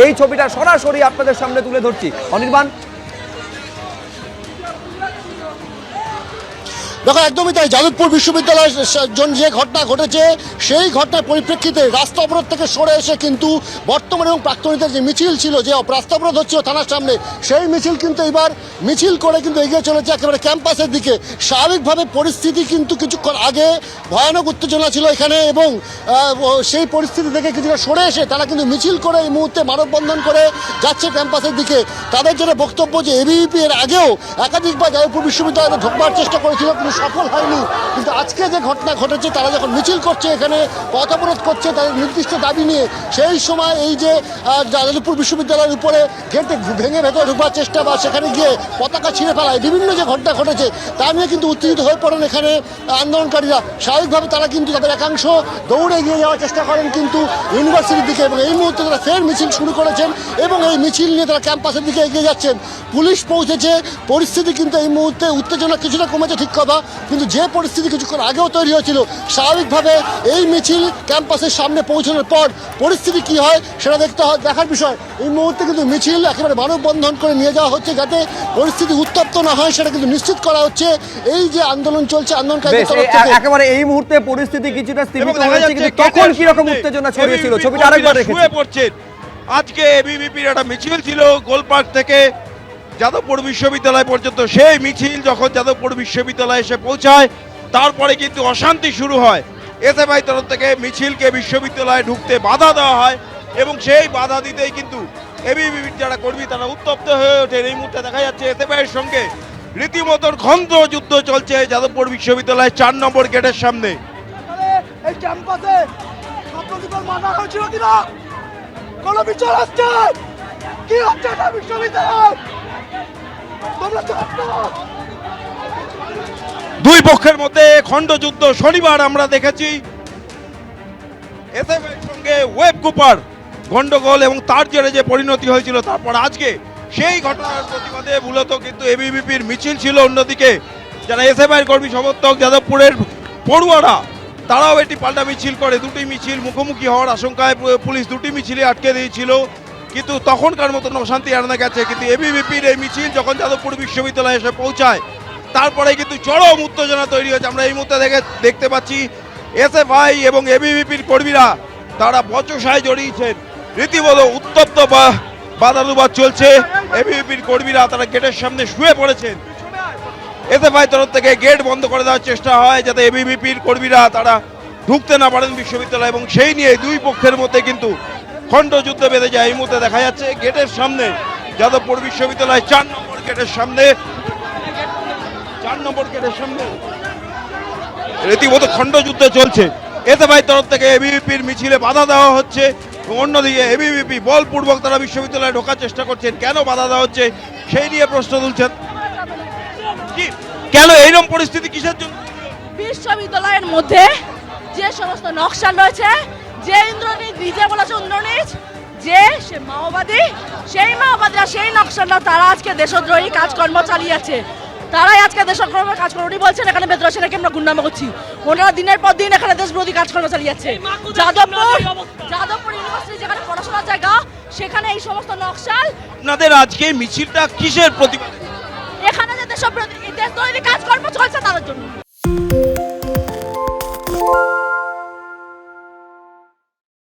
এই ছবিটা সরাসরি আপনাদের সামনে তুলে ধরছি। অনির্বাণ, দেখো একদমই তাই, যাদবপুর বিশ্ববিদ্যালয়ের যে ঘটনা ঘটেছে সেই ঘটনার পরিপ্রেক্ষিতে রাস্তা অবরোধ থেকে সরে এসে কিন্তু বর্তমান এবং প্রাক্তনীদের যে মিছিল ছিল, যে রাস্তা অবরোধ হচ্ছিল থানার সামনে, সেই মিছিল কিন্তু এবার মিছিল করে কিন্তু এগিয়ে চলেছে একেবারে ক্যাম্পাসের দিকে। স্বাভাবিকভাবে পরিস্থিতি কিন্তু কিছুক্ষণ আগে ভয়ানক উত্তেজনা ছিল এখানে, এবং সেই পরিস্থিতি থেকে কিছুটা সরে এসে তারা কিন্তু মিছিল করে এই মুহূর্তে মানববন্ধন করে যাচ্ছে ক্যাম্পাসের দিকে। তাদের যেটা বক্তব্য যে এবিভিপি এর আগেও একাধিকবার যাদবপুর বিশ্ববিদ্যালয়ে ঢোকবার চেষ্টা করেছিল কিন্তু সফল হয়নি, কিন্তু আজকে যে ঘটনা ঘটেছে তারা যখন মিছিল করছে এখানে পথ অবরোধ করছে তাদের নির্দিষ্ট দাবি নিয়ে, সেই সময় এই যে যাদবপুর বিশ্ববিদ্যালয়ের উপরে গেট ভেঙে ভেতরে ঢোকবার চেষ্টা বা সেখানে গিয়ে পতাকা ছিঁড়ে ফেলায় বিভিন্ন যে ঘটনা ঘটেছে তা নিয়ে কিন্তু উত্তেজিত হয়ে পড়েন এখানে আন্দোলনকারীরা। স্বাভাবিকভাবে তারা কিন্তু তাদের একাংশ দৌড়ে এগিয়ে যাওয়ার চেষ্টা করেন কিন্তু ইউনিভার্সিটির দিকে, এবং এই মুহূর্তে তারা ফের মিছিল শুরু করেছেন এবং এই মিছিল নিয়ে তারা ক্যাম্পাসের দিকে এগিয়ে যাচ্ছেন। পুলিশ পৌঁছেছে, পরিস্থিতি কিন্তু এই মুহূর্তে উত্তেজনা কিছুটা কমেছে ঠিক কথা, কিন্তু যে পরিস্থিতি কিছুক্ষণ আগেও তৈরি হয়েছিল স্বাভাবিকভাবে এই মিছিল ক্যাম্পাসের সামনে পৌঁছানোর পর পরিস্থিতি কি হয় সেটা দেখার বিষয়। এই মুহূর্তে কিন্তু মিছিল একেবারে মানববন্ধন করে নিয়ে যাওয়া হচ্ছে যাতে পরিস্থিতি উত্তপ্ত না হয় সেটা কিন্তু নিশ্চিত করা হচ্ছে। এই যে আন্দোলন চলছে আন্দোলনকারীদের তরফ থেকে একেবারে এই মুহূর্তে পরিস্থিতি কিছুটা স্থিমিত হয়েছে, কিন্তু তখন কি রকম উত্তেজনা ছড়িয়েছিল ছবিটা আরেকবার রেখেছি। আজকে এবিভিপির একটা মিছিল ছিল গোলপার্ক থেকে যাদবপুর বিশ্ববিদ্যালয় পর্যন্ত। সেই মিছিল যখন যাদবপুর বিশ্ববিদ্যালয়ে এসে পৌঁছায় তারপরে কিন্তু অশান্তি শুরু হয়। এসএফআই তরফ থেকে মিছিলকে বিশ্ববিদ্যালয়ে ঢুকতে বাধা দেওয়া হয় এবং সেই বাধা দিতেই কিন্তু এবিভিপির যারা কর্মী তারা উত্তপ্ত হয়ে ওঠে। এই মুহূর্তে দেখা যাচ্ছে এসএফআইয়ের সঙ্গে রীতিমতন খন্দ যুদ্ধ চলছে যাদবপুর বিশ্ববিদ্যালয়ের 4 নম্বর গেটের সামনে। এই ক্যাম্পাসে ছাত্রদের মানা হয়েছিল কিনা কোনো বিচার আসছে কি হচ্ছে না বিশ্ববিদ্যালয় তোমরা দুই পক্ষের মধ্যে খণ্ডযুদ্ধ শনিবার আমরা দেখেছি। এসএফআইয়ের সঙ্গে ওয়েব কুপার গন্ডগোল এবং তার জেরে যে পরিণতি হয়েছিল, তারপর আজকে সেই ঘটনার প্রতিবাদে মূলত কিন্তু এবিভিপির মিছিল ছিল। অন্যদিকে যারা এসএফআইয়ের কর্মী সমর্থক যাদবপুরের পড়ুয়ারা তারাও এটি পাল্টা মিছিল করে। দুটি মিছিল মুখোমুখি হওয়ার আশঙ্কায় পুলিশ দুটি মিছিলে আটকে দিয়েছিল, কিন্তু তখনকার মতন অশান্তি আনা গেছে। কিন্তু এবিভিপির এই মিছিল যখন যাদবপুর বিশ্ববিদ্যালয়ে এসে পৌঁছায় তারপরে কিন্তু চরম উত্তেজনা তৈরি হয়েছে। আমরা এই মুহূর্তে দেখতে পাচ্ছি এসএফআই এবং এবিভিপির কর্মীরা তারা বচসায় জড়িয়েছেন, রীতিমতো উত্তপ্ত বাদানুবাদ চলছে। এবিভিপির কর্মীরা তারা গেটের সামনে শুয়ে পড়েছেন। এসএফআই তরফ থেকে গেট বন্ধ করে দেওয়ার চেষ্টা হয় যাতে এবিভিপির কর্মীরা তারা ঢুকতে না পারেন বিশ্ববিদ্যালয়, এবং সেই নিয়ে দুই পক্ষের মধ্যে কিন্তু খণ্ডযুদ্ধ বেঁধে যায়। এই মুহূর্তে দেখা যাচ্ছে গেটের সামনে যাদবপুর বিশ্ববিদ্যালয় 4 নম্বর গেটের সামনে রীতিমতো খণ্ডযুদ্ধ চলছে। এসএফআই তরফ থেকে এবিভিপির মিছিলে বাধা দেওয়া হচ্ছে, অন্যদিকে এবিভিপি বলপূর্বক তারা বিশ্ববিদ্যালয়ে ঢোকার চেষ্টা করছেন। কেন বাধা দেওয়া হচ্ছে সেই নিয়ে প্রশ্ন তুলছেন। কি কেন এইরকম পরিস্থিতি কিসের জন্য? বিশ্ববিদ্যালয়ের মধ্যে যে সমস্ত নকশা রয়েছে, যে ইন্দ্রনীত নিজে বলেছে ইন্দ্রনীত যে সে মাওবাদী, সেই মাওবাদীরা সেই নকশাটা তারা আজকে দেশদ্রোহী কাজকর্ম চালিয়েছে। তারাই আজকে দেশদ্রোহী কাজকর্ম উনি বলছেন এখানে ভেতরে এসে নাকি আমরা গুন্ডামি করছি। ওনারা দিনের পর দিন এখানে দেশবিরোধী কাজকর্ম চালিয়েছে। যাদবপুর ইউনিভার্সিটি যেখানে পড়াশোনার জায়গা সেখানে এই সমস্ত নকশা। আপনাদের আজকে মিছিলটা কিসের প্রতিবাদ? এখানে যে দেশবিরোধী কাজকর্ম চলছে তাদের জন্য।